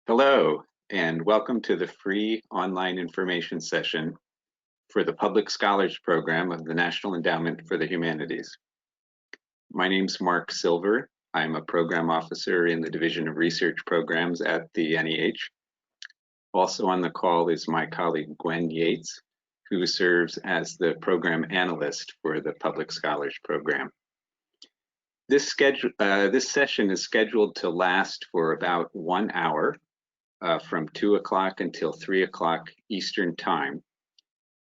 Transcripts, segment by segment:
Hello, and welcome to the free online information session for the Public Scholars Program of the National Endowment for the Humanities. My name's Mark Silver. I'm a program officer in the Division of Research Programs at the NEH. Also on the call is my colleague Gwen Yates, who serves as the program analyst for the Public Scholars Program. This session is scheduled to last for about 1 hour. From 2 o'clock until 3 o'clock Eastern Time.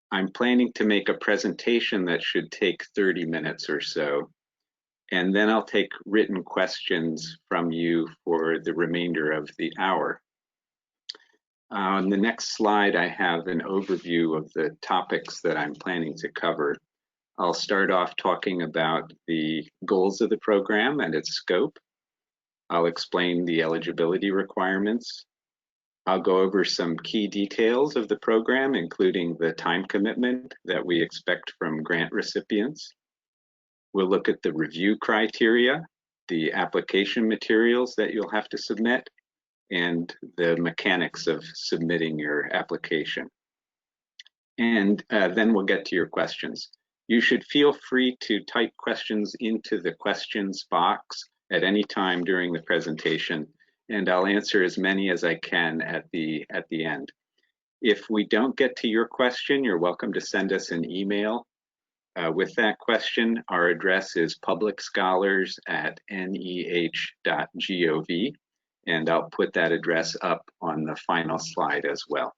I'm planning to make a presentation that should take 30 minutes or so, and then I'll take written questions from you for the remainder of the hour. On the next slide, I have an overview of the topics that I'm planning to cover. I'll start off talking about the goals of the program and its scope. I'll explain the eligibility requirements. I'll go over some key details of the program, including the time commitment that we expect from grant recipients. We'll look at the review criteria, the application materials that you'll have to submit, and the mechanics of submitting your application. And then we'll get to your questions. You should feel free to type questions into the questions box at any time during the presentation, and I'll answer as many as I can at the end. If we don't get to your question, you're welcome to send us an email with that question. Our address is publicscholars@neh.gov, and I'll put that address up on the final slide as well.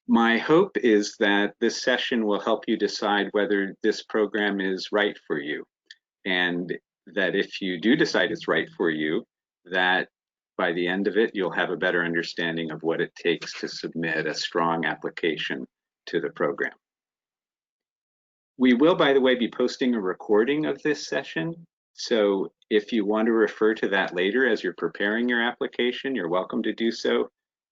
My hope is that this session will help you decide whether this program is right for you, and that if you do decide it's right for you, that by the end of it, you'll have a better understanding of what it takes to submit a strong application to the program. We will, by the way, be posting a recording of this session. So if you want to refer to that later as you're preparing your application, you're welcome to do so.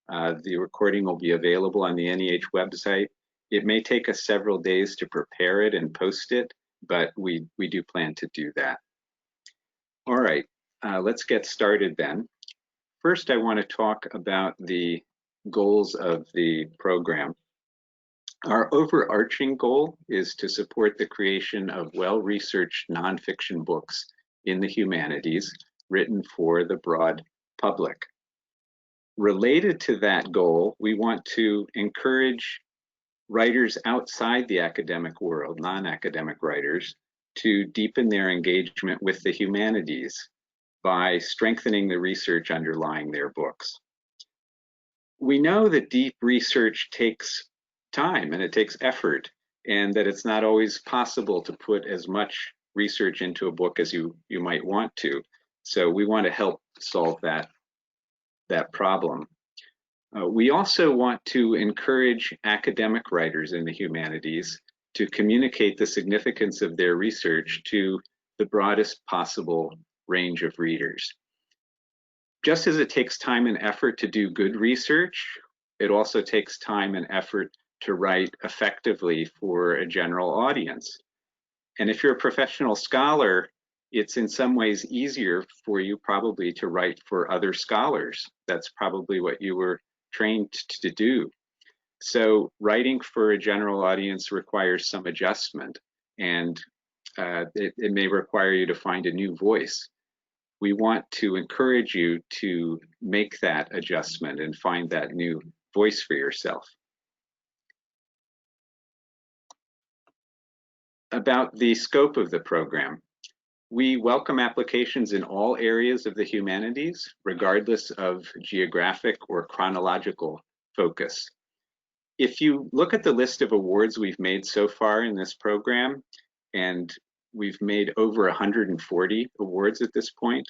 The recording will be available on the NEH website. It may take us several days to prepare it and post it, but we do plan to do that. All right. Let's get started then. First, I want to talk about the goals of the program. Our overarching goal is to support the creation of well-researched nonfiction books in the humanities written for the broad public. Related to that goal, we want to encourage writers outside the academic world, non-academic writers, to deepen their engagement with the humanities by strengthening the research underlying their books. We know that deep research takes time and it takes effort, and that it's not always possible to put as much research into a book as you might want to. So we want to help solve that problem. We also want to encourage academic writers in the humanities to communicate the significance of their research to the broadest possible range of readers. Just as it takes time and effort to do good research, it also takes time and effort to write effectively for a general audience. And if you're a professional scholar, it's in some ways easier for you probably to write for other scholars. That's probably what you were trained to do. So writing for a general audience requires some adjustment, and it may require you to find a new voice. We want to encourage you to make that adjustment and find that new voice for yourself. About the scope of the program, we welcome applications in all areas of the humanities, regardless of geographic or chronological focus. If you look at the list of awards we've made so far in this program, and we've made over 140 awards at this point,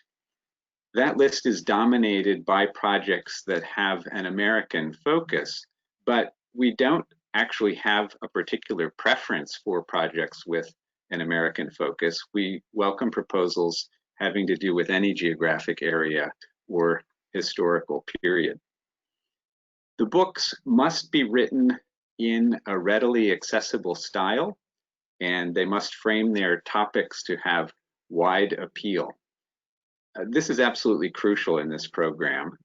that list is dominated by projects that have an American focus, but we don't actually have a particular preference for projects with an American focus. We welcome proposals having to do with any geographic area or historical period. The books must be written in a readily accessible style, and they must frame their topics to have wide appeal. This is absolutely crucial in this program.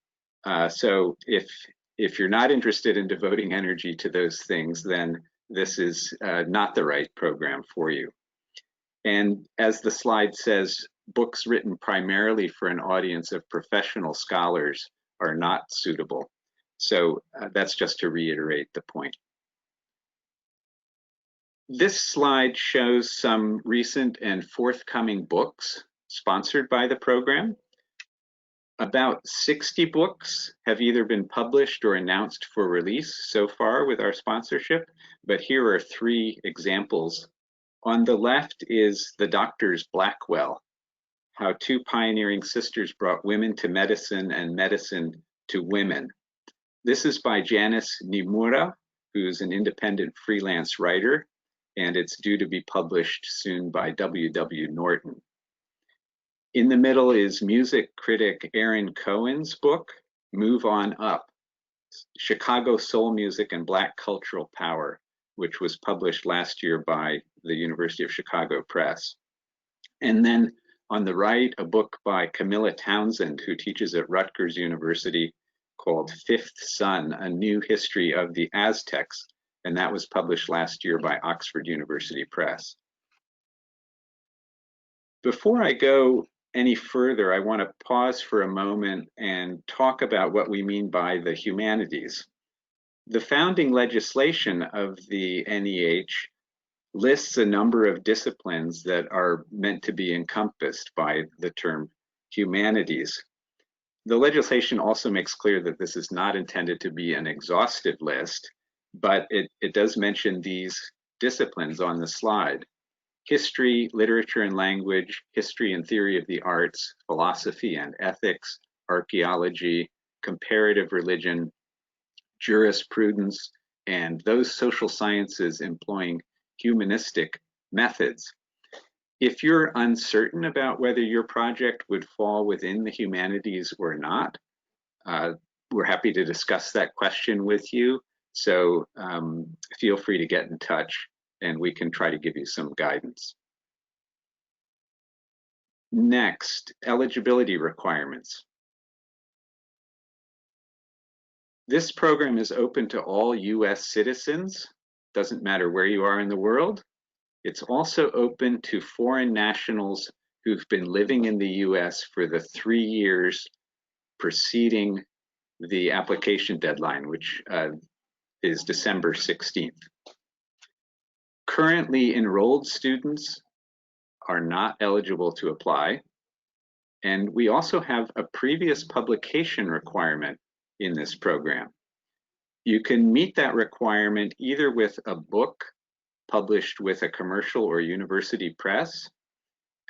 So if you're not interested in devoting energy to those things, then this is not the right program for you. And as the slide says, books written primarily for an audience of professional scholars are not suitable. So that's just to reiterate the point. This slide shows some recent and forthcoming books sponsored by the program. About 60 books have either been published or announced for release so far with our sponsorship, but here are 3 examples. On the left is The Doctor's Blackwell, How 2 Pioneering Sisters Brought Women to Medicine and Medicine to Women. This is by Janice Nimura, who's an independent freelance writer, and it's due to be published soon by W.W. Norton. In the middle is music critic Aaron Cohen's book, Move On Up, Chicago Soul Music and Black Cultural Power, which was published last year by the University of Chicago Press. And then on the right, a book by Camilla Townsend, who teaches at Rutgers University, called Fifth Sun, A New History of the Aztecs, and that was published last year by Oxford University Press. Before I go any further, I want to pause for a moment and talk about what we mean by the humanities. The founding legislation of the NEH lists a number of disciplines that are meant to be encompassed by the term humanities. The legislation also makes clear that this is not intended to be an exhaustive list, but it does mention these disciplines on the slide: history, literature and language, history and theory of the arts, philosophy and ethics, archaeology, comparative religion, jurisprudence, and those social sciences employing humanistic methods. If you're uncertain about whether your project would fall within the humanities or not, we're happy to discuss that question with you. So feel free to get in touch and we can try to give you some guidance. Next, eligibility requirements. This program is open to all US citizens, doesn't matter where you are in the world. It's also open to foreign nationals who've been living in the US for the 3 years preceding the application deadline, which is December 16th. Currently enrolled students are not eligible to apply. And we also have a previous publication requirement in this program. You can meet that requirement either with a book published with a commercial or university press,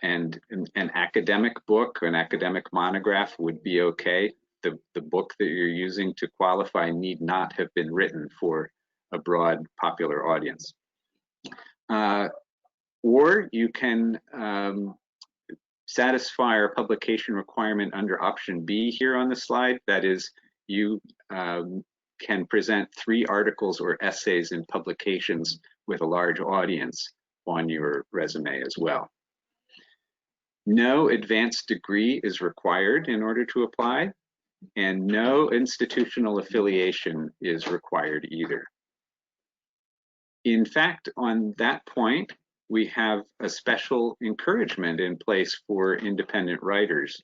and an academic book, an academic monograph would be okay. The book that you're using to qualify need not have been written for a broad popular audience. Or you can satisfy our publication requirement under option B here on the slide. That is, you can present 3 articles or essays in publications with a large audience on your resume as well. No advanced degree is required in order to apply, and no institutional affiliation is required either. In fact, on that point, we have a special encouragement in place for independent writers.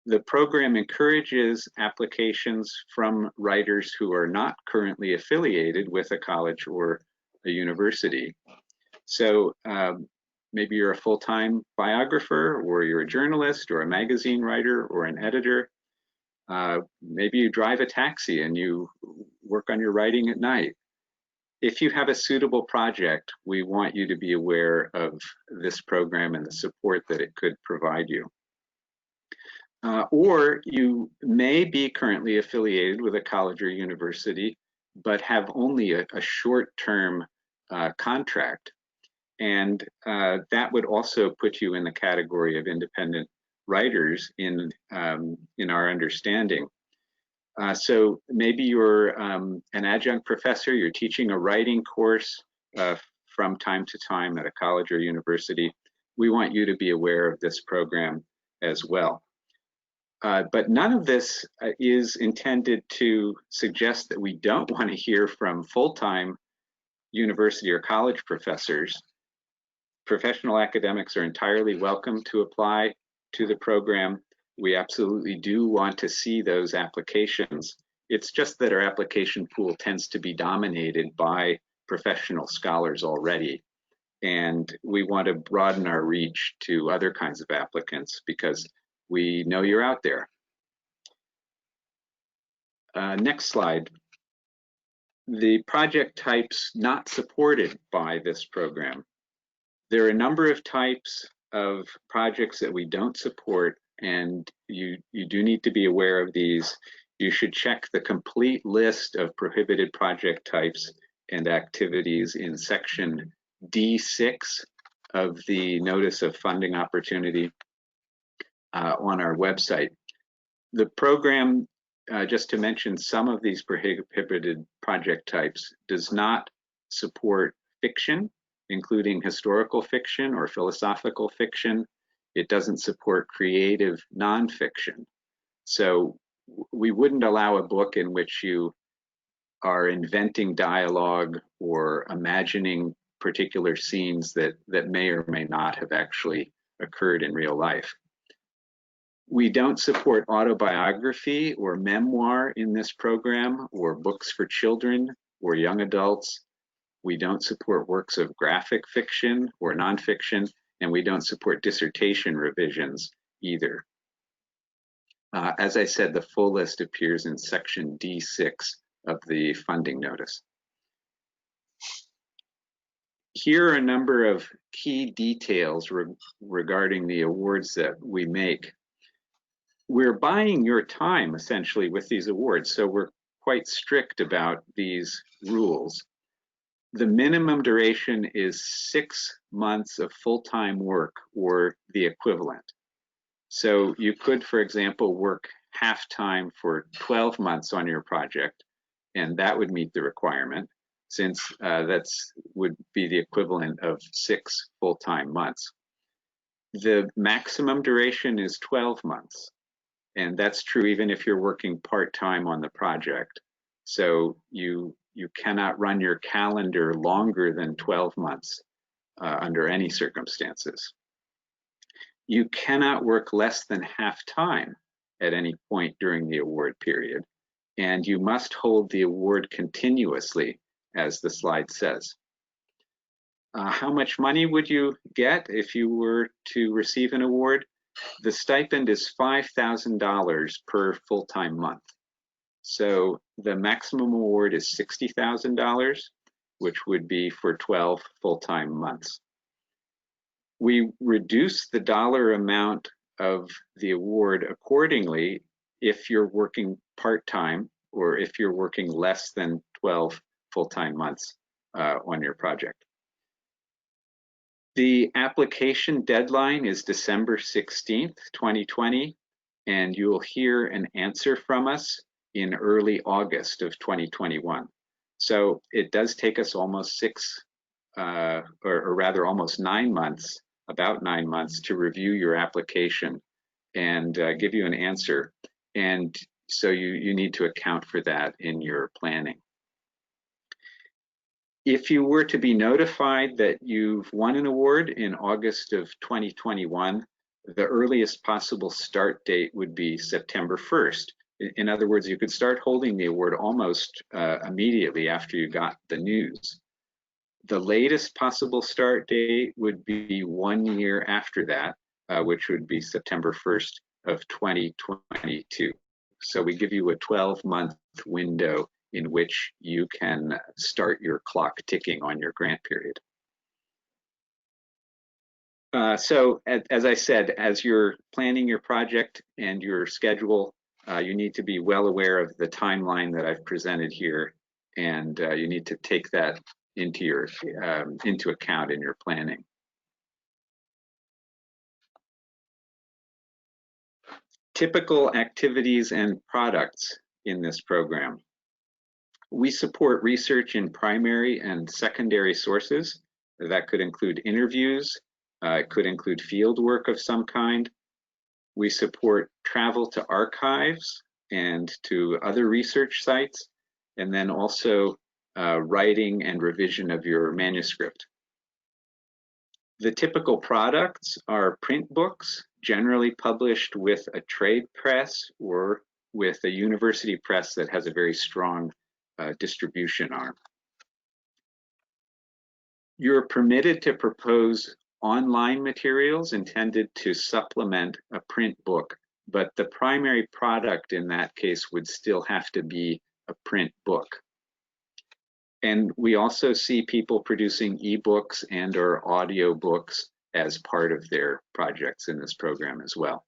The program encourages applications from writers who are not currently affiliated with a college or a university. So maybe you're a full-time biographer, or you're a journalist, or a magazine writer, or an editor. Maybe you drive a taxi and you work on your writing at night. If you have a suitable project, we want you to be aware of this program and the support that it could provide you. Or you may be currently affiliated with a college or university, but have only a short-term contract. And that would also put you in the category of independent writers in our understanding. So maybe you're an adjunct professor, you're teaching a writing course from time to time at a college or university. We want you to be aware of this program as well. But none of this is intended to suggest that we don't want to hear from full-time university or college professors. Professional academics are entirely welcome to apply to the program. We absolutely do want to see those applications. It's just that our application pool tends to be dominated by professional scholars already. And we want to broaden our reach to other kinds of applicants because we know you're out there. Next slide. The project types not supported by this program. There are a number of types of projects that we don't support, and you do need to be aware of these. You should check the complete list of prohibited project types and activities in section D6 of the Notice of Funding Opportunity on our website. The program, just to mention some of these prohibited project types, does not support fiction, including historical fiction or philosophical fiction. It doesn't support creative nonfiction. So we wouldn't allow a book in which you are inventing dialogue or imagining particular scenes that may or may not have actually occurred in real life. We don't support autobiography or memoir in this program, or books for children or young adults. We don't support works of graphic fiction or nonfiction, and we don't support dissertation revisions either. As I said, the full list appears in section D6 of the funding notice. Here are a number of key details regarding the awards that we make. We're buying your time essentially with these awards, so we're quite strict about these rules. The minimum duration is 6 months of full-time work or the equivalent. So you could, for example, work half-time for 12 months on your project, and that would meet the requirement, since would be the equivalent of 6 full-time months. The maximum duration is 12 months, and that's true even if you're working part-time on the project. So you cannot run your calendar longer than 12 months under any circumstances. You cannot work less than half-time at any point during the award period, and you must hold the award continuously, as the slide says. How much money would you get if you were to receive an award? The stipend is $5,000 per full-time month. So the maximum award is $60,000, which would be for 12 full-time months. We reduce the dollar amount of the award accordingly if you're working part-time or if you're working less than 12 full-time months on your project. The application deadline is December 16th, 2020, and you'll hear an answer from us in early August of 2021. So it does take us almost almost 9 months, about 9 months, to review your application and give you an answer. And so you need to account for that in your planning. If you were to be notified that you've won an award in August of 2021, the earliest possible start date would be September 1st. In other words, you could start holding the award almost immediately after you got the news. The latest possible start date would be 1 year after that, which would be September 1st of 2022. So we give you a 12-month window in which you can start your clock ticking on your grant period. So as I said, as you're planning your project and your schedule, you need to be well aware of the timeline that I've presented here, and you need to take that into account in your planning. Typical activities and products in this program. We support research in primary and secondary sources. That could include interviews, it could include field work of some kind. We support travel to archives and to other research sites, and then also writing and revision of your manuscript. The typical products are print books, generally published with a trade press or with a university press that has a very strong distribution arm. You're permitted to propose online materials intended to supplement a print book, but the primary product in that case would still have to be a print book. And we also see people producing ebooks and or audio books as part of their projects in this program as well.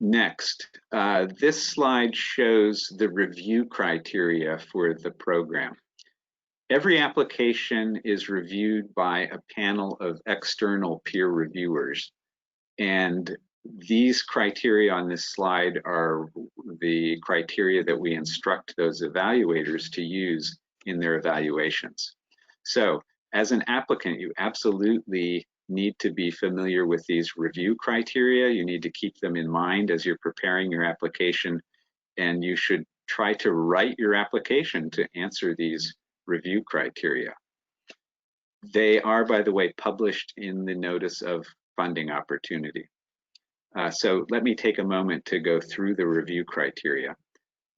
Next, this slide shows the review criteria for the program. Every application is reviewed by a panel of external peer reviewers, and these criteria on this slide are the criteria that we instruct those evaluators to use in their evaluations. So as an applicant, you absolutely need to be familiar with these review criteria. You need to keep them in mind as you're preparing your application, and you should try to write your application to answer these review criteria. They are, by the way, published in the notice of funding opportunity. So let me take a moment to go through the review criteria.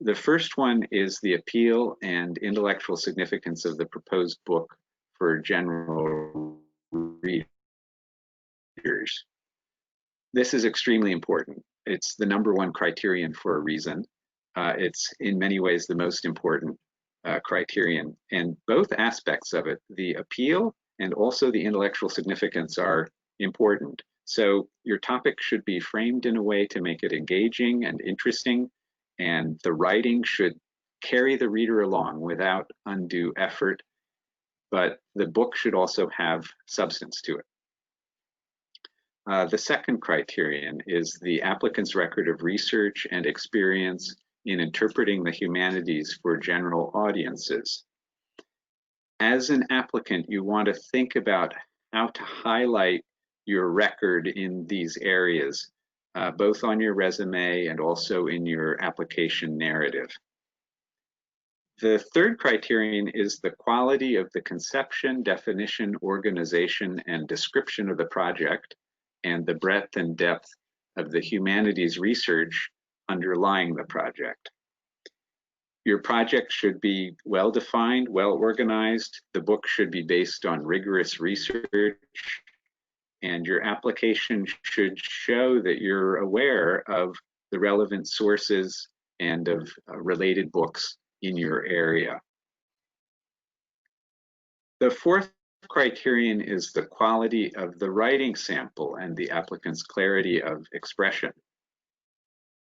The first one is the appeal and intellectual significance of the proposed book for general readers. This is extremely important. It's the #1 criterion for a reason. It's in many ways the most important criterion, and both aspects of it, the appeal and also the intellectual significance, are important. So your topic should be framed in a way to make it engaging and interesting, and the writing should carry the reader along without undue effort, but the book should also have substance to it. The second criterion is the applicant's record of research and experience in interpreting the humanities for general audiences. As an applicant, you want to think about how to highlight your record in these areas, both on your resume and also in your application narrative. The third criterion is the quality of the conception, definition, organization, and description of the project, and the breadth and depth of the humanities research underlying the project. Your project should be well-defined, well-organized. The book should be based on rigorous research, and your application should show that you're aware of the relevant sources and of related books in your area. The fourth criterion is the quality of the writing sample and the applicant's clarity of expression.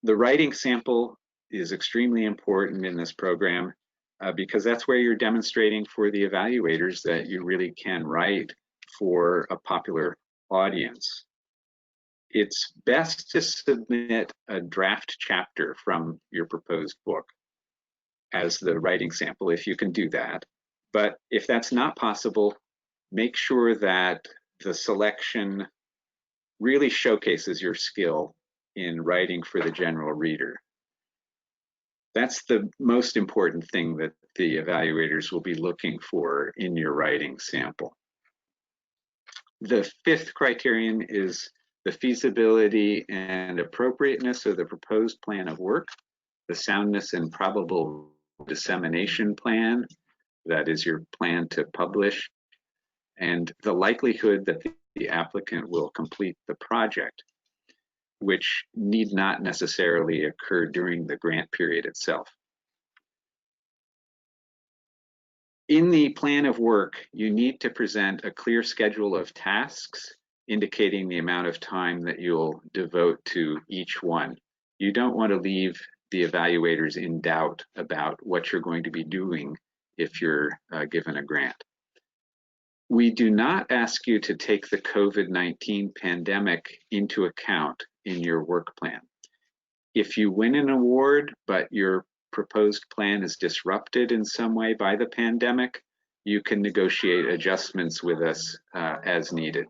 The writing sample is extremely important in this program because that's where you're demonstrating for the evaluators that you really can write for a popular audience. It's best to submit a draft chapter from your proposed book as the writing sample, if you can do that. But if that's not possible, make sure that the selection really showcases your skill in writing for the general reader. That's the most important thing that the evaluators will be looking for in your writing sample. The fifth criterion is the feasibility and appropriateness of the proposed plan of work, the soundness and probable dissemination plan, that is your plan to publish, and the likelihood that the applicant will complete the project, which need not necessarily occur during the grant period itself. In the plan of work, you need to present a clear schedule of tasks indicating the amount of time that you'll devote to each one. You don't want to leave the evaluators in doubt about what you're going to be doing if you're given a grant. We do not ask you to take the COVID-19 pandemic into account in your work plan. If you win an award, but your proposed plan is disrupted in some way by the pandemic, you can negotiate adjustments with us as needed.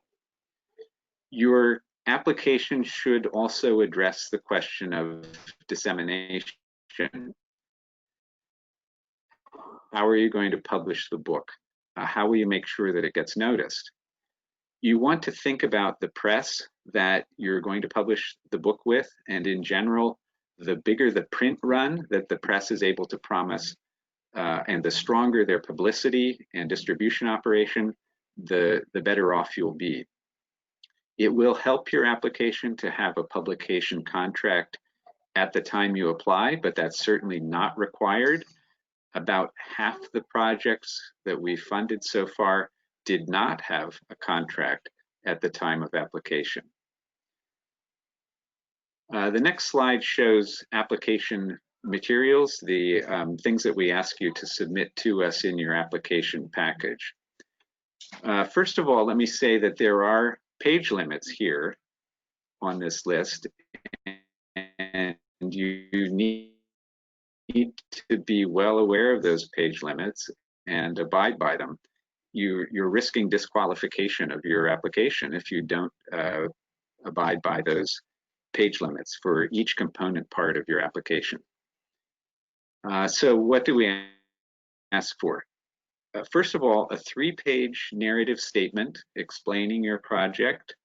Your application should also address the question of dissemination. How are you going to publish the book? How will you make sure that it gets noticed? You want to think about the press that you're going to publish the book with, and in general, the bigger the print run that the press is able to promise, and the stronger their publicity and distribution operation, the better off you'll be. It will help your application to have a publication contract at the time you apply, but that's certainly not required. About half the projects that we've funded so far did not have a contract at the time of application. The next slide shows application materials, the things that we ask you to submit to us in your application package. First of all, let me say that there are page limits here on this list, and you need to be well aware of those page limits and abide by them. You're risking disqualification of your application if you don't abide by those page limits for each component part of your application. So what do we ask for? First of all, a 3-page narrative statement explaining your project,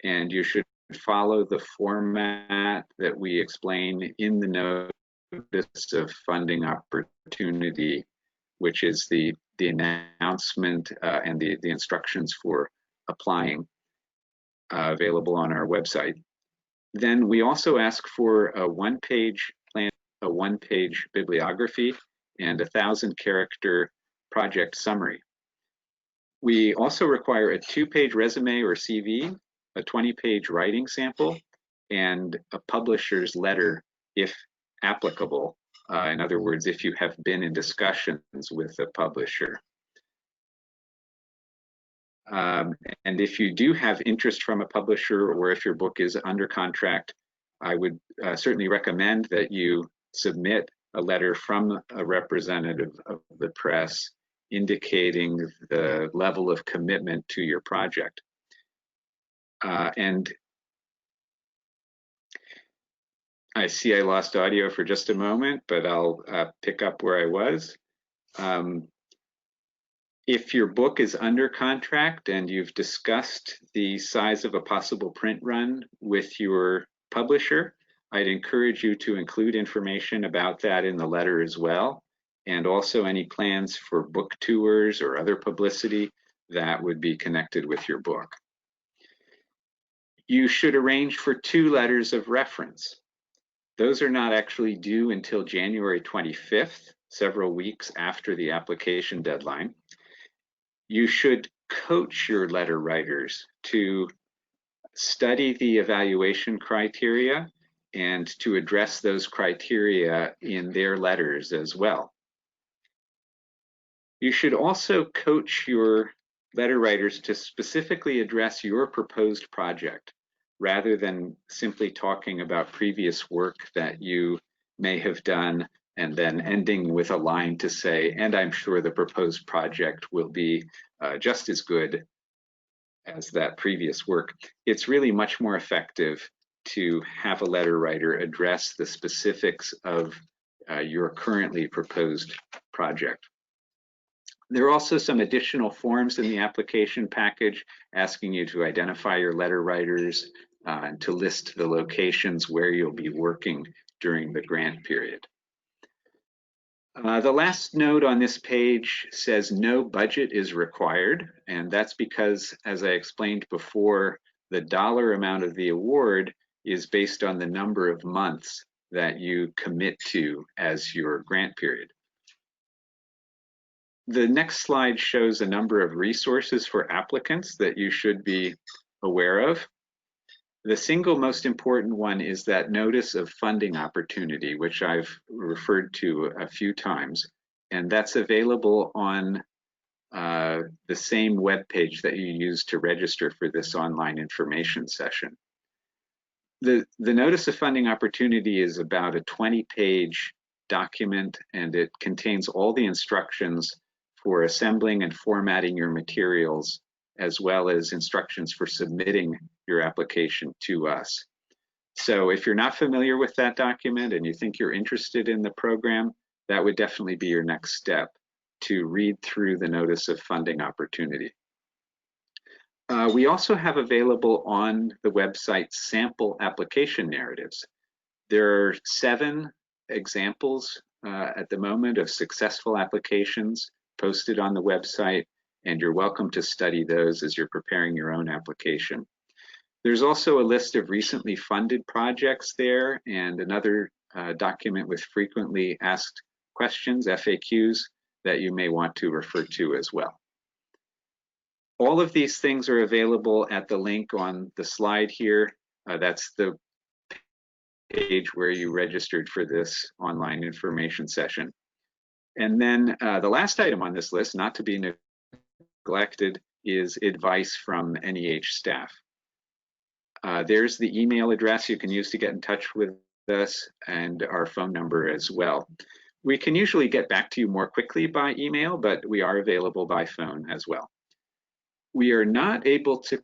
and you should follow the format that we explain in the notice of funding opportunity, which is the announcement and the instructions for applying available on our website. Then we also ask for a 1-page plan, a 1-page bibliography, and 1,000-character project summary. We also require a 2-page resume or CV, a 20-page writing sample, and a publisher's letter if applicable. In other words, if you have been in discussions with a publisher. And if you do have interest from a publisher, or if your book is under contract, I would certainly recommend that you submit a letter from a representative of the press indicating the level of commitment to your project. And I see I lost audio for just a moment, but I'll pick up where I was. If your book is under contract and you've discussed the size of a possible print run with your publisher, I'd encourage you to include information about that in the letter as well, and also any plans for book tours or other publicity that would be connected with your book. You should arrange for 2 letters of reference. Those are not actually due until January 25th, several weeks after the application deadline. You should coach your letter writers to study the evaluation criteria and to address those criteria in their letters as well. You should also coach your letter writers to specifically address your proposed project, rather than simply talking about previous work that you may have done and then ending with a line to say, and I'm sure the proposed project will be just as good as that previous work. It's really much more effective to have a letter writer address the specifics of your currently proposed project. There are also some additional forms in the application package asking you to identify your letter writers and to list the locations where you'll be working during the grant period. The last note on this page says no budget is required, and that's because, as I explained before, the dollar amount of the award is based on the number of months that you commit to as your grant period. The next slide shows a number of resources for applicants that you should be aware of. The single most important one is that notice of funding opportunity, which I've referred to a few times, and that's available on the same web page that you used to register for this online information session. The notice of funding opportunity is about a 20-page document, and it contains all the instructions for assembling and formatting your materials as well as instructions for submitting your application to us. So if you're not familiar with that document and you think you're interested in the program, that would definitely be your next step, to read through the notice of funding opportunity. We also have available on the website sample application narratives. There are 7 examples at the moment of successful applications posted on the website, and you're welcome to study those as you're preparing your own application. There's also a list of recently funded projects there, and another document with frequently asked questions, FAQs, that you may want to refer to as well. All of these things are available at the link on the slide here. That's the page where you registered for this online information session. And then the last item on this list, not to be neglected, is advice from NEH staff. There's the email address you can use to get in touch with us, and our phone number as well. We can usually get back to you more quickly by email, but we are available by phone as well. We are not able to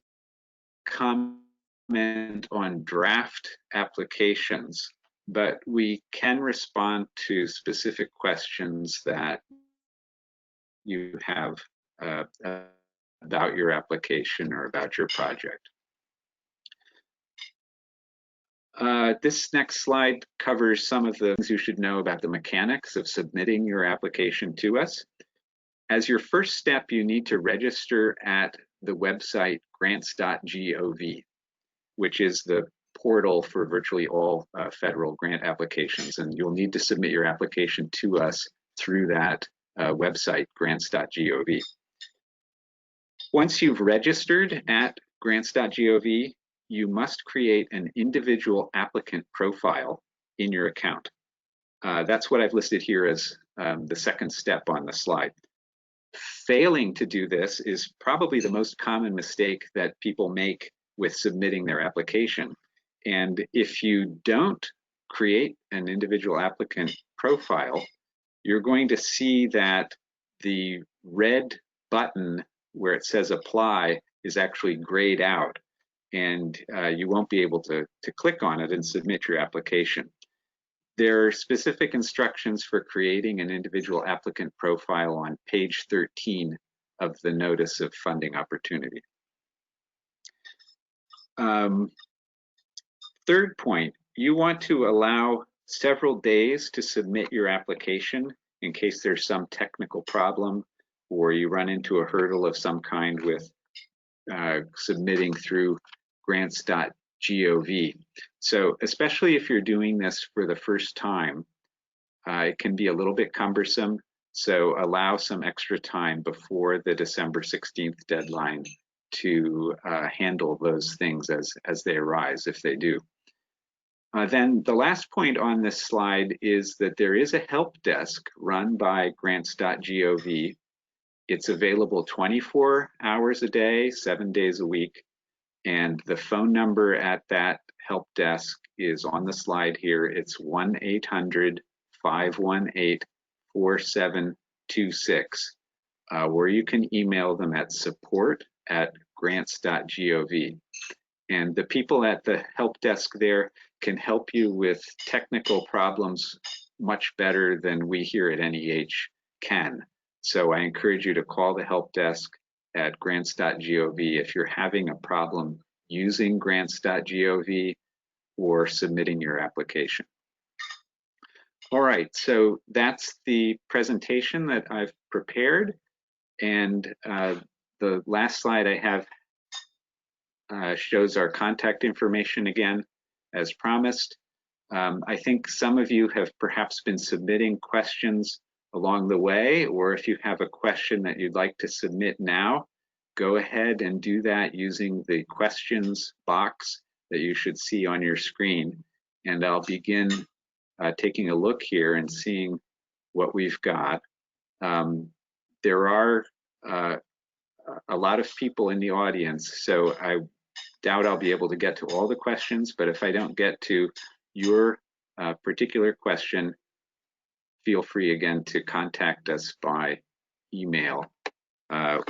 comment on draft applications, but we can respond to specific questions that you have about your application or about your project. This next slide covers some of the things you should know about the mechanics of submitting your application to us. As your first step, you need to register at the website grants.gov, which is the portal for virtually all federal grant applications, and you'll need to submit your application to us through that website, grants.gov. Once you've registered at grants.gov, you must create an individual applicant profile in your account. That's what I've listed here as the second step on the slide. Failing to do this is probably the most common mistake that people make with submitting their application. And if you don't create an individual applicant profile, you're going to see that the red button where it says apply is actually grayed out, and you won't be able to click on it and submit your application. There are specific instructions for creating an individual applicant profile on page 13 of the Notice of Funding Opportunity. Third point, you want to allow several days to submit your application in case there's some technical problem or you run into a hurdle of some kind with submitting through grants.gov. So especially if you're doing this for the first time, it can be a little bit cumbersome. So allow some extra time before the December 16th deadline to handle those things as they arise, if they do. Then the last point on this slide is that there is a help desk run by grants.gov. It's available 24 hours a day, 7 days a week. And the phone number at that help desk is on the slide here. It's 1-800-518-4726, where you can email them at support@grants.gov. And the people at the help desk there can help you with technical problems much better than we here at NEH can. So I encourage you to call the help desk at grants.gov if you're having a problem using grants.gov or submitting your application. All right, so that's the presentation that I've prepared. And the last slide I have shows our contact information again, as promised. I think some of you have perhaps been submitting questions along the way, or if you have a question that you'd like to submit now, go ahead and do that using the questions box that you should see on your screen. And I'll begin taking a look here and seeing what we've got. There are a lot of people in the audience, so I doubt I'll be able to get to all the questions, but if I don't get to your particular question, feel free again to contact us by email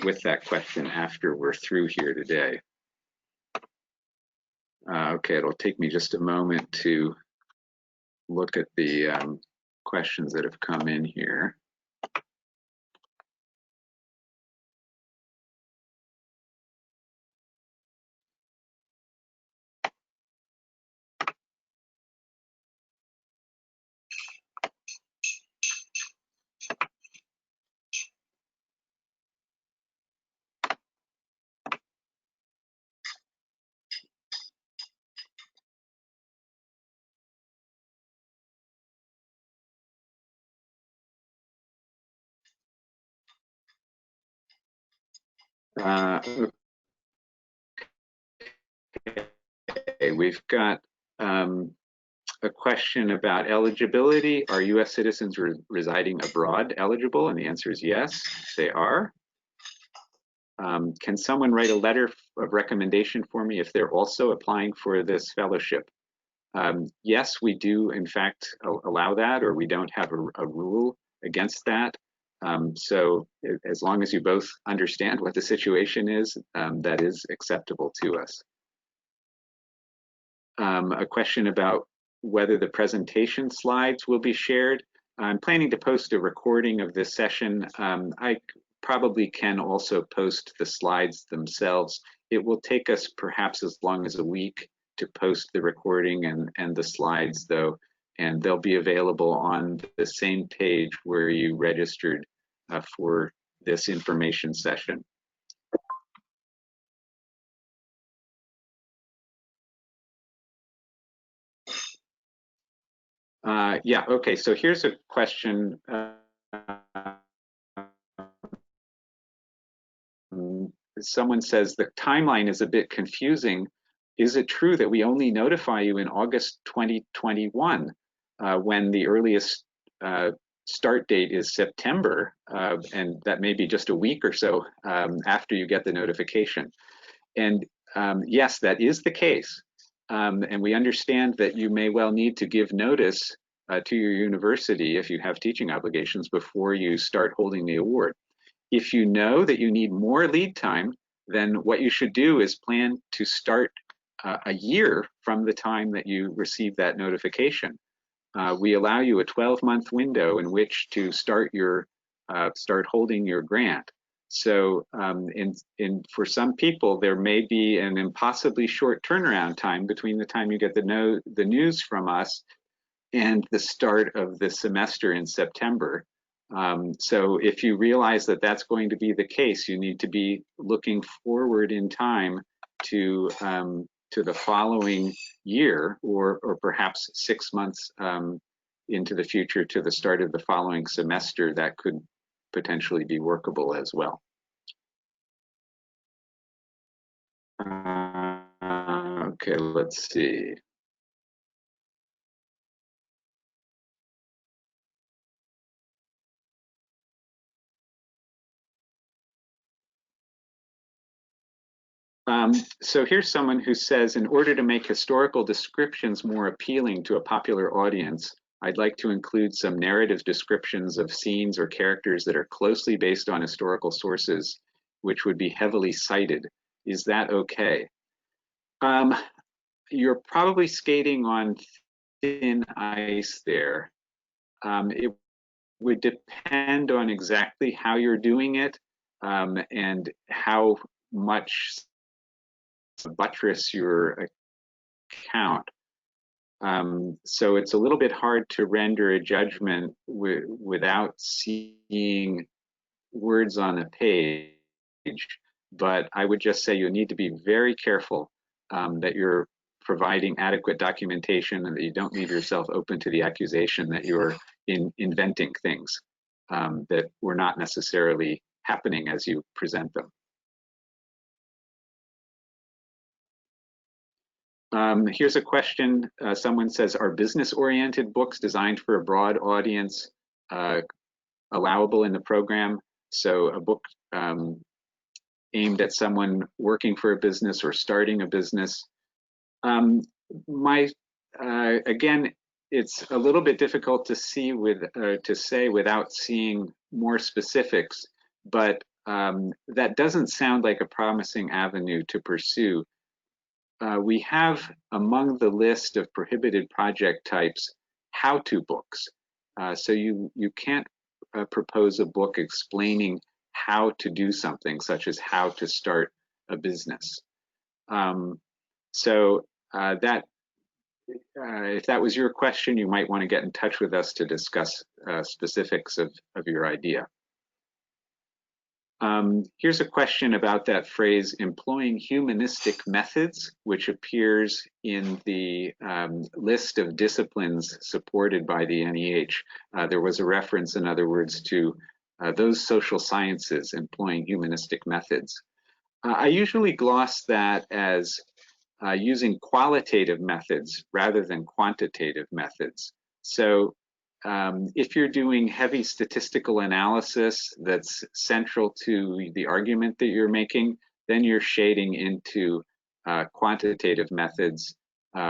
with that question after we're through here today. Okay, it'll take me just a moment to look at the questions that have come in here. Okay, we've got a question about eligibility. Are U.S. citizens residing abroad eligible? And the answer is yes, they are. Can someone write a letter of recommendation for me if they're also applying for this fellowship? Yes, we do, in fact, allow that, or we don't have a rule against that. So as long as you both understand what the situation is, that is acceptable to us. A question about whether the presentation slides will be shared. I'm planning to post a recording of this session. I probably can also post the slides themselves. It will take us perhaps as long as a week to post the recording and the slides though, and they'll be available on the same page where you registered for this information session. Yeah, okay, so here's a question. Someone says the timeline is a bit confusing. Is it true that we only notify you in August 2021 when the earliest start date is September, and that may be just a week or so after you get the notification? And yes, that is the case. And we understand that you may well need to give notice to your university if you have teaching obligations before you start holding the award. If you know that you need more lead time, then what you should do is plan to start a year from the time that you receive that notification. We allow you a 12-month window in which to start holding your grant. So for some people, there may be an impossibly short turnaround time between the time you get the news from us and the start of the semester in September. So if you realize that that's going to be the case, you need to be looking forward in time to the following year, or perhaps 6 months into the future to the start of the following semester. That could potentially be workable as well. Okay, let's see. So here's someone who says, in order to make historical descriptions more appealing to a popular audience, I'd like to include some narrative descriptions of scenes or characters that are closely based on historical sources, which would be heavily cited. Is that okay? You're probably skating on thin ice there. It would depend on exactly how you're doing it and how much buttress your account. So it's a little bit hard to render a judgment without seeing words on a page, but I would just say you need to be very careful that you're providing adequate documentation and that you don't leave yourself open to the accusation that you're inventing things that were not necessarily happening as you present them. Here's a question. Someone says, are business-oriented books designed for a broad audience allowable in the program? So a book aimed at someone working for a business or starting a business. Again, it's a little bit difficult to say without seeing more specifics, but that doesn't sound like a promising avenue to pursue. We have among the list of prohibited project types how-to books. So you can't propose a book explaining how to do something, such as how to start a business. So that if that was your question, you might want to get in touch with us to discuss specifics of your idea. Here's a question about that phrase, employing humanistic methods, which appears in the list of disciplines supported by the NEH. There was a reference, in other words, to those social sciences employing humanistic methods. I usually gloss that as using qualitative methods rather than quantitative methods. So if you're doing heavy statistical analysis that's central to the argument that you're making, then you're shading into quantitative methods,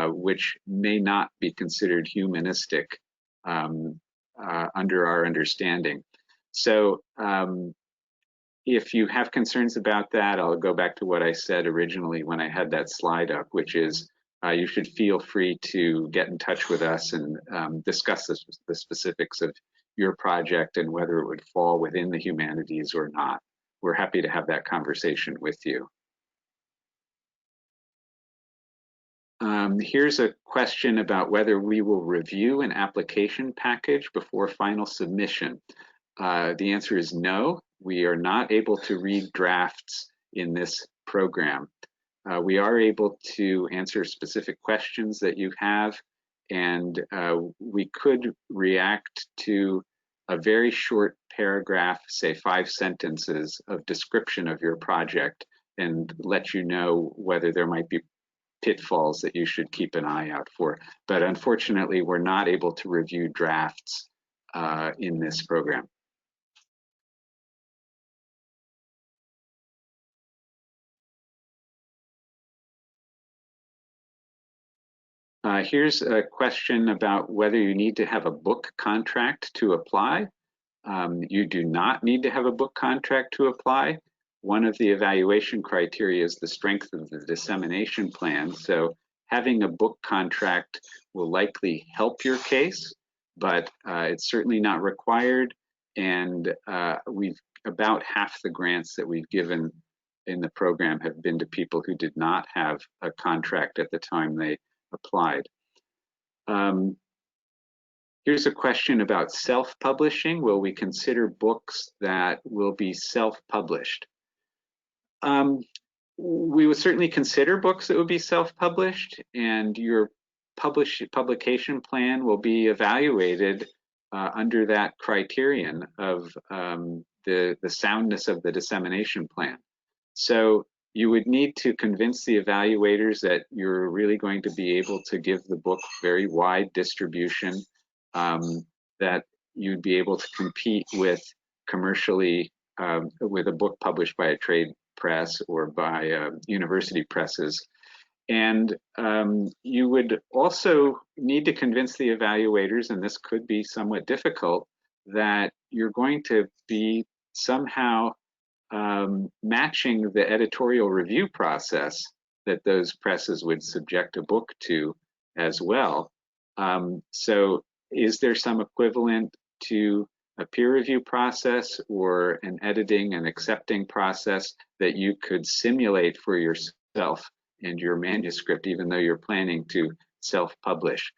which may not be considered humanistic under our understanding. So if you have concerns about that, I'll go back to what I said originally when I had that slide up, which is you should feel free to get in touch with us and discuss the specifics of your project and whether it would fall within the humanities or not. We're happy to have that conversation with you. Here's a question about whether we will review an application package before final submission. The answer is no. We are not able to read drafts in this program. We are able to answer specific questions that you have, and we could react to a very short paragraph, say 5 sentences of description of your project, and let you know whether there might be pitfalls that you should keep an eye out for. But unfortunately, we're not able to review drafts in this program. Here's a question about whether you need to have a book contract to apply. You do not need to have a book contract to apply. One of the evaluation criteria is the strength of the dissemination plan. So having a book contract will likely help your case, but it's certainly not required. And about half the grants that we've given in the program have been to people who did not have a contract at the time they applied. Here's a question about self-publishing. Will we consider books that will be self-published? We would certainly consider books that would be self-published, and your publication plan will be evaluated under that criterion of the soundness of the dissemination plan. So you would need to convince the evaluators that you're really going to be able to give the book very wide distribution, that you'd be able to compete with commercially with a book published by a trade press or by university presses. And you would also need to convince the evaluators, and this could be somewhat difficult, that you're going to be somehow matching the editorial review process that those presses would subject a book to as well. So is there some equivalent to a peer review process or an editing and accepting process that you could simulate for yourself and your manuscript, even though you're planning to self-publish?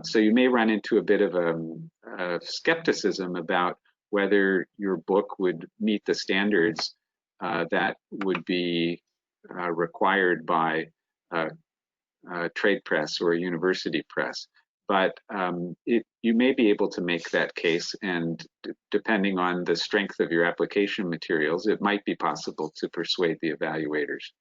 So you may run into a bit of a skepticism about whether your book would meet the standards that would be required by a trade press or a university press. But you may be able to make that case, and depending on the strength of your application materials, it might be possible to persuade the evaluators.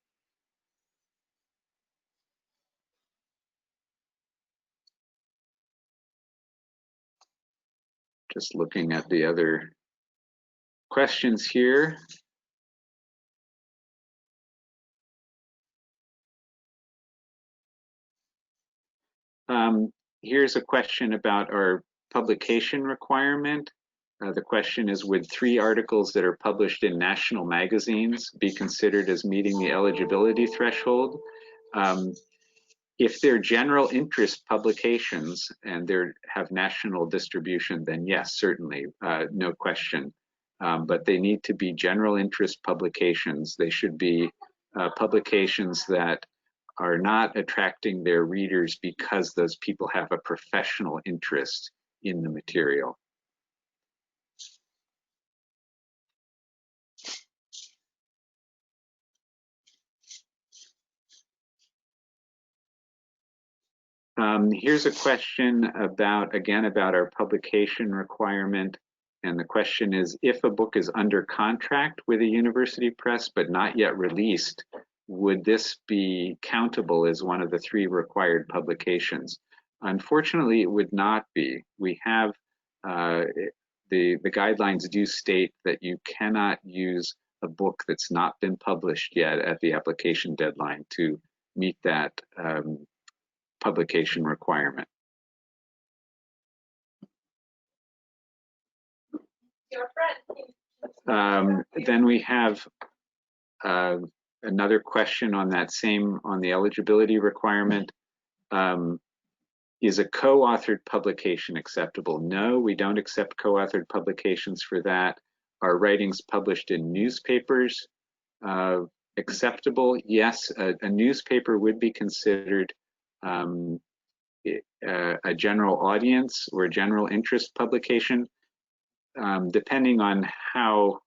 Just looking at the other questions here. Here's a question about our publication requirement. The question is, would 3 articles that are published in national magazines be considered as meeting the eligibility threshold? If they're general interest publications and they have national distribution, then yes, certainly, no question. But they need to be general interest publications. They should be publications that are not attracting their readers because those people have a professional interest in the material. Here's a question about, again, about our publication requirement. And the question is, if a book is under contract with a university press but not yet released, would this be countable as one of the 3 required publications? Unfortunately, it would not be. We have, the guidelines do state that you cannot use a book that's not been published yet at the application deadline to meet that publication requirement. Then we have another question on that same, on the eligibility requirement. Is a co-authored publication acceptable? No, we don't accept co-authored publications for that. Are writings published in newspapers acceptable? Yes, a newspaper would be considered a general audience or a general interest publication, depending on how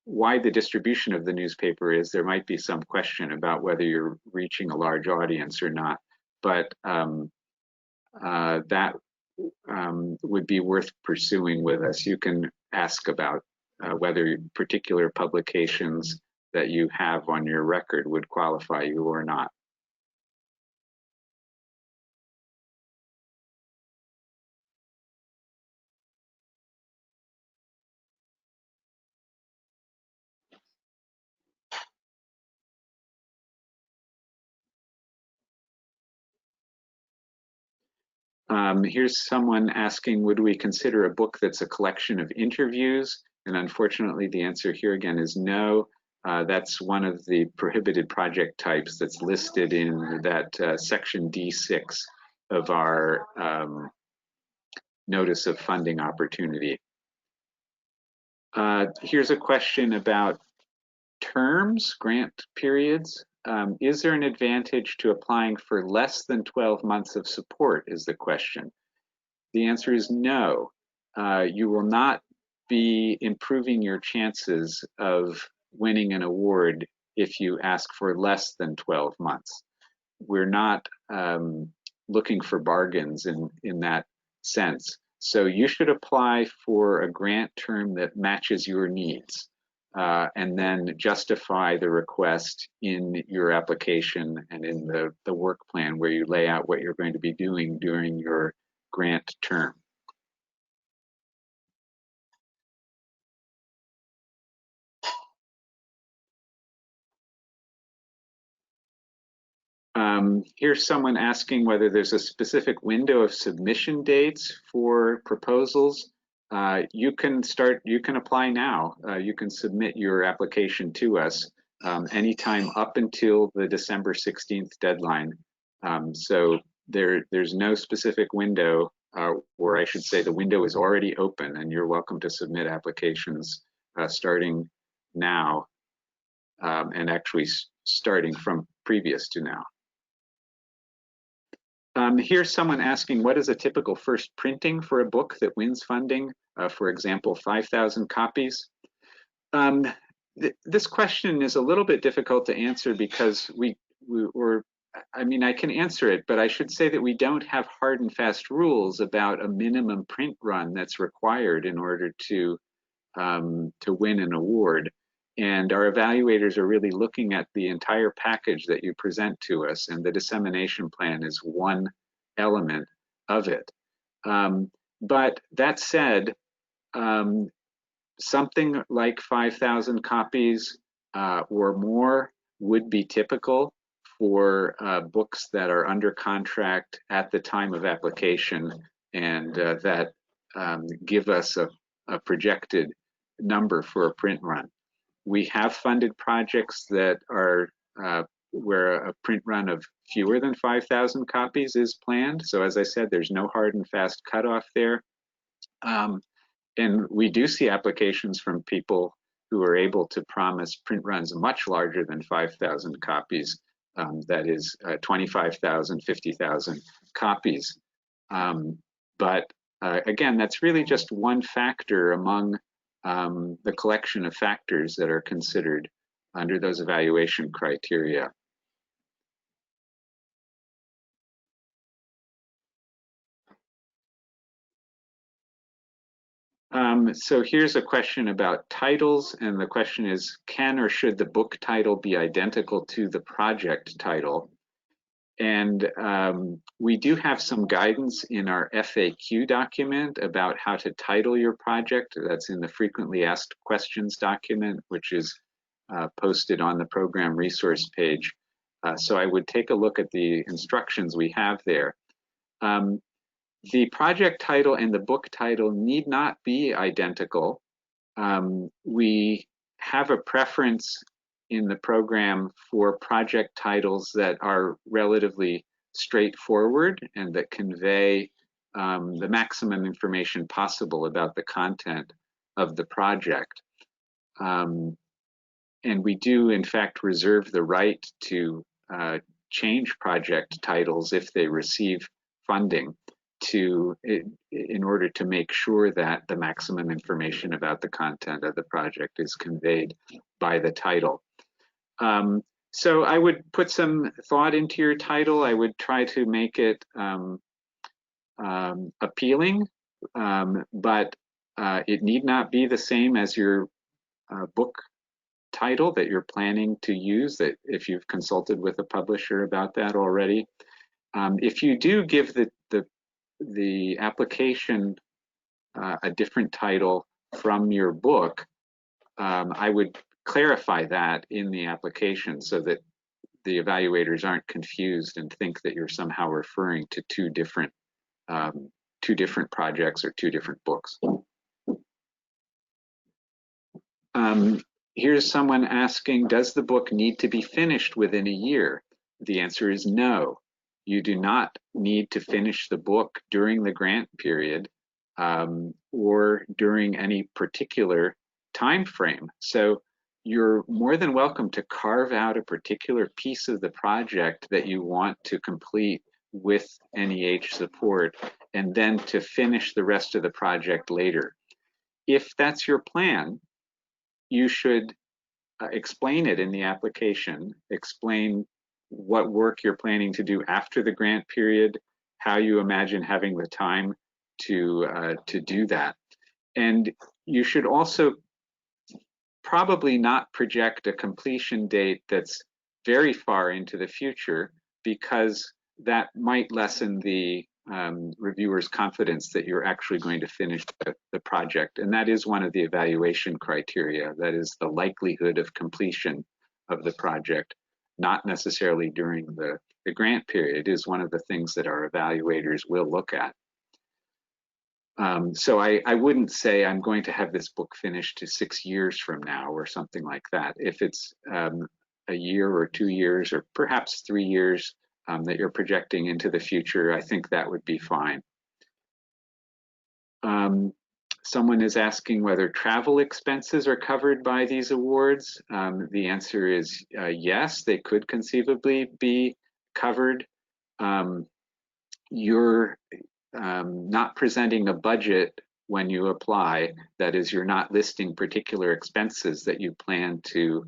wide the distribution of the newspaper is. There might be some question about whether you're reaching a large audience or not, but that would be worth pursuing with us. You can ask about whether particular publications that you have on your record would qualify you or not. Here's someone asking, would we consider a book that's a collection of interviews? And unfortunately, the answer here again is no. That's one of the prohibited project types that's listed in that section D6 of our notice of funding opportunity. Here's a question about terms, grant periods. Is there an advantage to applying for less than 12 months of support, is the question. The answer is no. You will not be improving your chances of winning an award if you ask for less than 12 months. We're not looking for bargains in that sense. So you should apply for a grant term that matches your needs. And then justify the request in your application and in the work plan where you lay out what you're going to be doing during your grant term. Here's someone asking whether there's a specific window of submission dates for proposals. You can apply now. You can submit your application to us anytime up until the December 16th deadline. So there's no specific window, or I should say the window is already open, and you're welcome to submit applications starting now, and actually starting from previous to now. Here's someone asking, what is a typical first printing for a book that wins funding? For example, 5,000 copies. This question is a little bit difficult to answer because I mean, I can answer it, but I should say that we don't have hard and fast rules about a minimum print run that's required in order to win an award. And our evaluators are really looking at the entire package that you present to us, and the dissemination plan is one element of it. But that said, something like 5,000 copies or more would be typical for books that are under contract at the time of application and that give us a projected number for a print run. We have funded projects that are where a print run of fewer than 5,000 copies is planned. So as I said, there's no hard and fast cutoff there. And we do see applications from people who are able to promise print runs much larger than 5,000 copies. That is 25,000, 50,000 copies. But again, that's really just one factor among the collection of factors that are considered under those evaluation criteria. So here's a question about titles, and the question is, can or should the book title be identical to the project title? And we do have some guidance in our FAQ document about how to title your project. That's in the frequently asked questions document, which is posted on the program resource page. So I would take a look at the instructions we have there. The project title and the book title need not be identical. We have a preference in the program for project titles that are relatively straightforward and that convey the maximum information possible about the content of the project. And we do, in fact, reserve the right to change project titles if they receive funding in order to make sure that the maximum information about the content of the project is conveyed by the title. So I would put some thought into your title. I would try to make it appealing, but it need not be the same as your book title that you're planning to use, that if you've consulted with a publisher about that already. If you do give the application a different title from your book, I would clarify that in the application so that the evaluators aren't confused and think that you're somehow referring to two different projects or two different books. Here's someone asking, does the book need to be finished within a year? The answer is no. You do not need to finish the book during the grant period or during any particular time frame. So you're more than welcome to carve out a particular piece of the project that you want to complete with NEH support and then to finish the rest of the project later. If that's your plan, you should explain it in the application, explain what work you're planning to do after the grant period, how you imagine having the time to do that. And you should also probably not project a completion date that's very far into the future, because that might lessen the reviewer's confidence that you're actually going to finish the project. And that is one of the evaluation criteria. That is the likelihood of completion of the project, not necessarily during the grant period, is one of the things that our evaluators will look at. So I wouldn't say I'm going to have this book finished to 6 years from now or something like that. If it's a year or 2 years or perhaps 3 years that you're projecting into the future, I think that would be fine. Someone is asking whether travel expenses are covered by these awards. The answer is yes, they could conceivably be covered. You're not presenting a budget when you apply. That is, you're not listing particular expenses that you plan to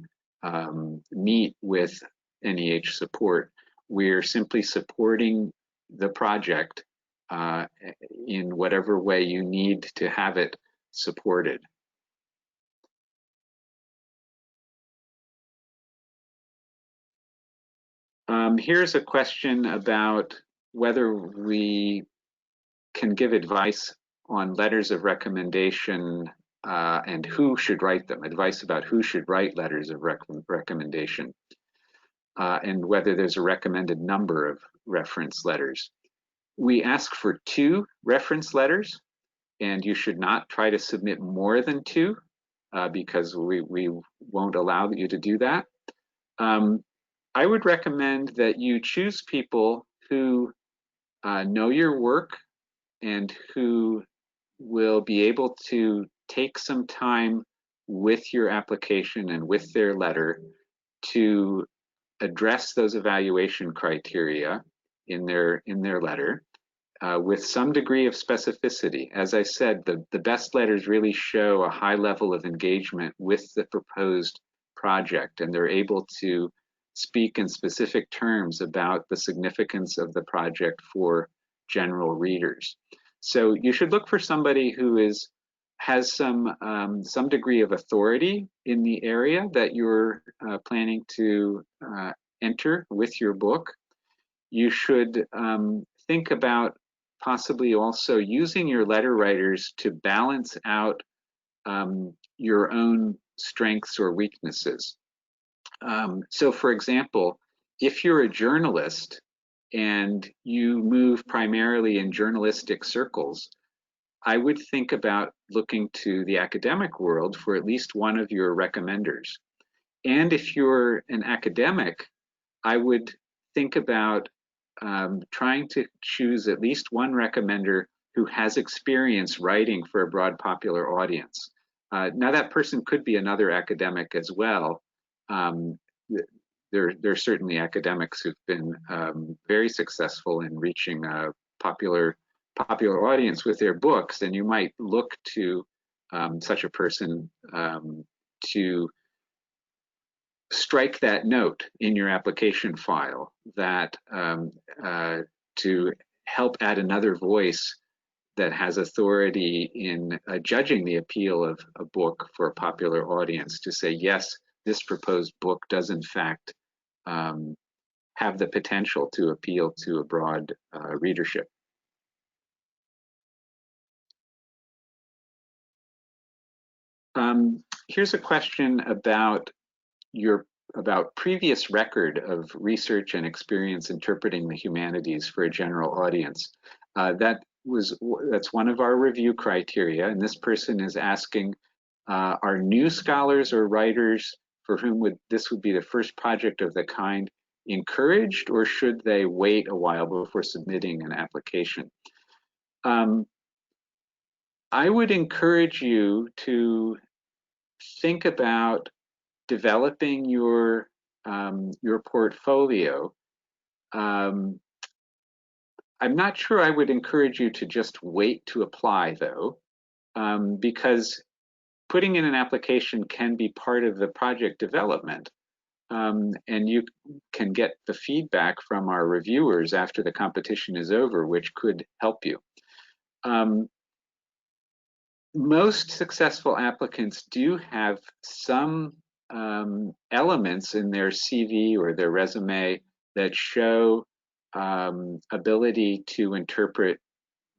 meet with NEH support. We're simply supporting the project in whatever way you need to have it supported. Here's a question about whether we can give advice on letters of recommendation and who should write them, advice about who should write letters of recommendation, and whether there's a recommended number of reference letters. We ask for 2 reference letters. and you should not try to submit more than 2 because we won't allow you to do that. I would recommend that you choose people who know your work and who will be able to take some time with your application and with their letter to address those evaluation criteria in their letter with some degree of specificity. As I said, the best letters really show a high level of engagement with the proposed project, and they're able to speak in specific terms about the significance of the project for general readers. So you should look for somebody who has some degree of authority in the area that you're planning to enter with your book. You should think about possibly also using your letter writers to balance out your own strengths or weaknesses. So for example, if you're a journalist and you move primarily in journalistic circles, I would think about looking to the academic world for at least one of your recommenders. And if you're an academic, I would think about trying to choose at least one recommender who has experience writing for a broad popular audience. Now that person could be another academic as well. There are certainly academics who've been very successful in reaching a popular audience with their books, and you might look to such a person to strike that note in your application file that to help add another voice that has authority in judging the appeal of a book for a popular audience, to say, yes, this proposed book does in fact have the potential to appeal to a broad readership. Here's a question about previous record of research and experience interpreting the humanities for a general audience. That's one of our review criteria, and this person is asking, are new scholars or writers for whom this would be the first project of the kind encouraged, or should they wait a while before submitting an application? I would encourage you to think about developing your portfolio. I'm not sure I would encourage you to just wait to apply, though, because putting in an application can be part of the project development, and you can get the feedback from our reviewers after the competition is over, which could help you. Most successful applicants do have some elements in their CV or their resume that show ability to interpret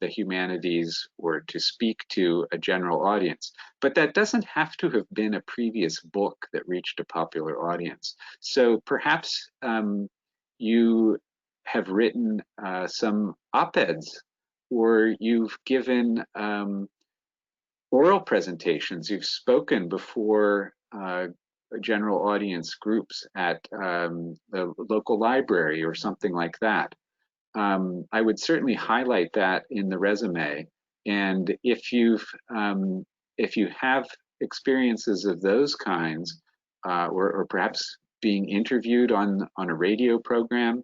the humanities or to speak to a general audience. But that doesn't have to have been a previous book that reached a popular audience. So perhaps you have written some op-eds, or you've given oral presentations, you've spoken before general audience groups at the local library or something like that. I would certainly highlight that in the resume. And if you have experiences of those kinds, or perhaps being interviewed on a radio program,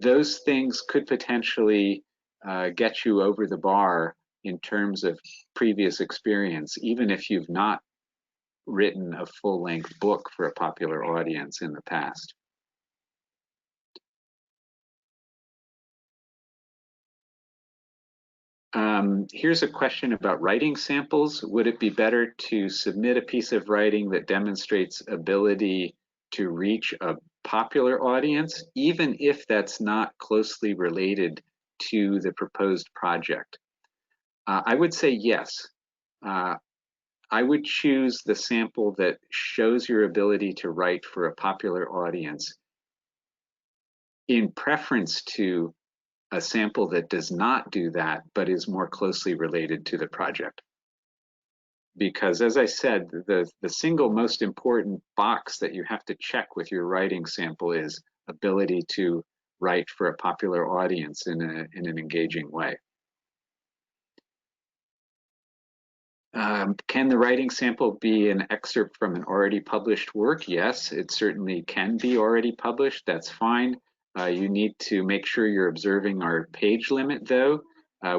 those things could potentially get you over the bar in terms of previous experience, even if you've not written a full-length book for a popular audience in the past. Here's a question about writing samples. Would it be better to submit a piece of writing that demonstrates ability to reach a popular audience, even if that's not closely related to the proposed project? I would say yes. I would choose the sample that shows your ability to write for a popular audience in preference to a sample that does not do that, but is more closely related to the project. Because as I said, the single most important box that you have to check with your writing sample is ability to write for a popular audience in an engaging way. Can the writing sample be an excerpt from an already published work? Yes, it certainly can be already published. That's fine. You need to make sure you're observing our page limit, though.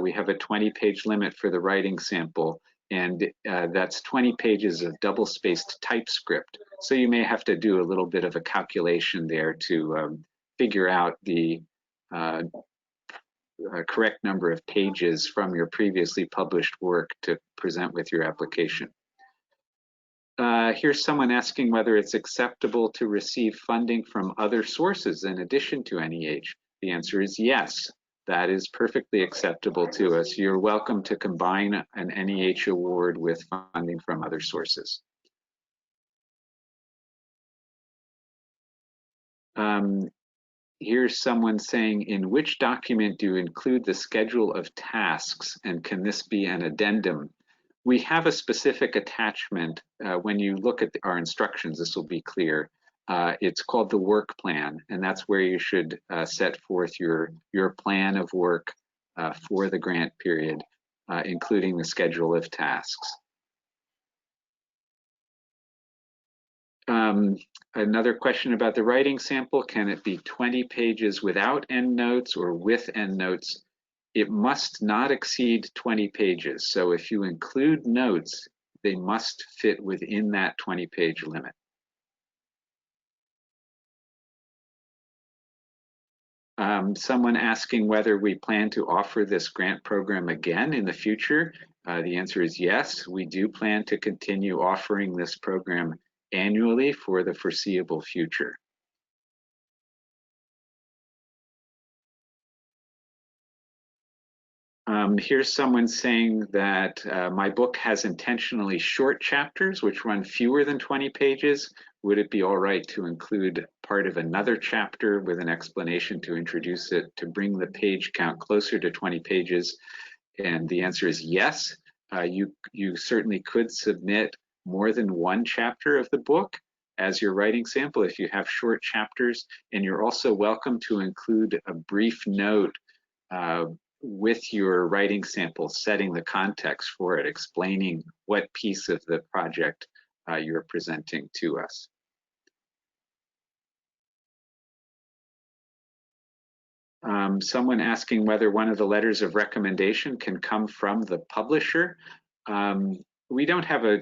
We have a 20-page limit for the writing sample, and that's 20 pages of double-spaced typescript. So you may have to do a little bit of a calculation there to figure out the correct number of pages from your previously published work to present with your application. Here's someone asking whether it's acceptable to receive funding from other sources in addition to NEH. The answer is yes. That is perfectly acceptable to us. You're welcome to combine an NEH award with funding from other sources. Here's someone saying, in which document do you include the schedule of tasks, and can this be an addendum? We have a specific attachment. When you look at our instructions, this will be clear. It's called the work plan, and that's where you should set forth your plan of work for the grant period, including the schedule of tasks. Another question about the writing sample, can it be 20 pages without endnotes or with endnotes? It must not exceed 20 pages. So if you include notes, they must fit within that 20-page limit. Someone asking whether we plan to offer this grant program again in the future. The answer is yes, we do plan to continue offering this program annually for the foreseeable future. Here's someone saying that my book has intentionally short chapters which run fewer than 20 pages. Would it be all right to include part of another chapter with an explanation to introduce it to bring the page count closer to 20 pages? And the answer is yes. You certainly could submit more than one chapter of the book as your writing sample if you have short chapters, and you're also welcome to include a brief note with your writing sample, setting the context for it, explaining what piece of the project you're presenting to us. Someone asking whether one of the letters of recommendation can come from the publisher. We don't have a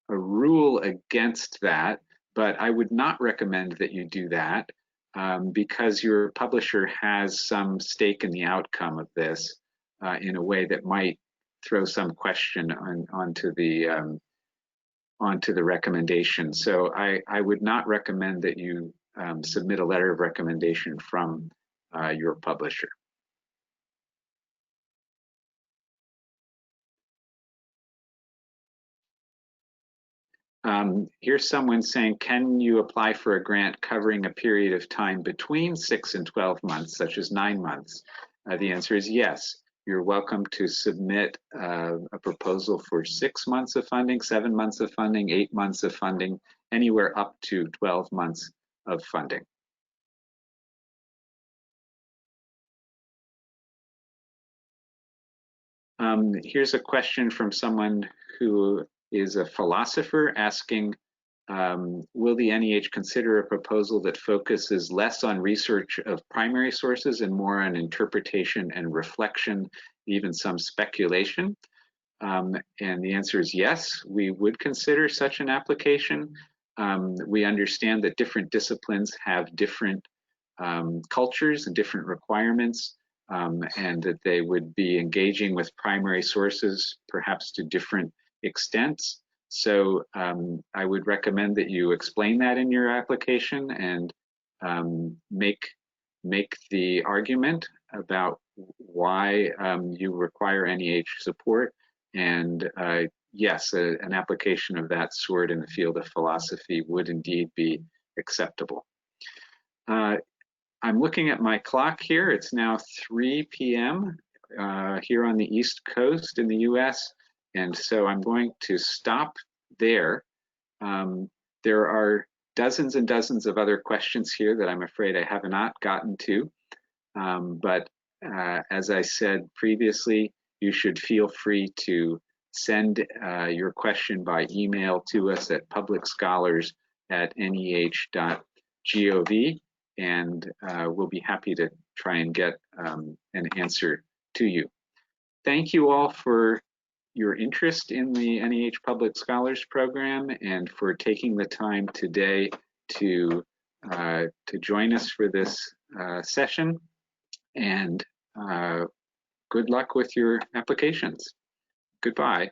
rule against that, but I would not recommend that you do that because your publisher has some stake in the outcome of this in a way that might throw some question onto the recommendation. So I would not recommend that you submit a letter of recommendation from your publisher. Here's someone saying, can you apply for a grant covering a period of time between 6 and 12 months, such as 9 months? The answer is yes. You're welcome to submit a proposal for 6 months of funding, 7 months of funding, 8 months of funding, anywhere up to 12 months of funding. Here's a question from someone who is a philosopher asking, will the NEH consider a proposal that focuses less on research of primary sources and more on interpretation and reflection, even some speculation? And the answer is yes, we would consider such an application. We understand that different disciplines have different cultures and different requirements, and that they would be engaging with primary sources perhaps to different extents. So I would recommend that you explain that in your application and make the argument about why you require NEH support. And yes, an application of that sort in the field of philosophy would indeed be acceptable. I'm looking at my clock here. It's now 3 p.m. Here on the East Coast in the US. And so I'm going to stop there. There are dozens and dozens of other questions here that I'm afraid I have not gotten to. But as I said previously, you should feel free to send your question by email to us at publicscholars@neh.gov, and we'll be happy to try and get an answer to you. Thank you all for your interest in the NEH Public Scholars Program and for taking the time today to join us for this session. And good luck with your applications. Goodbye.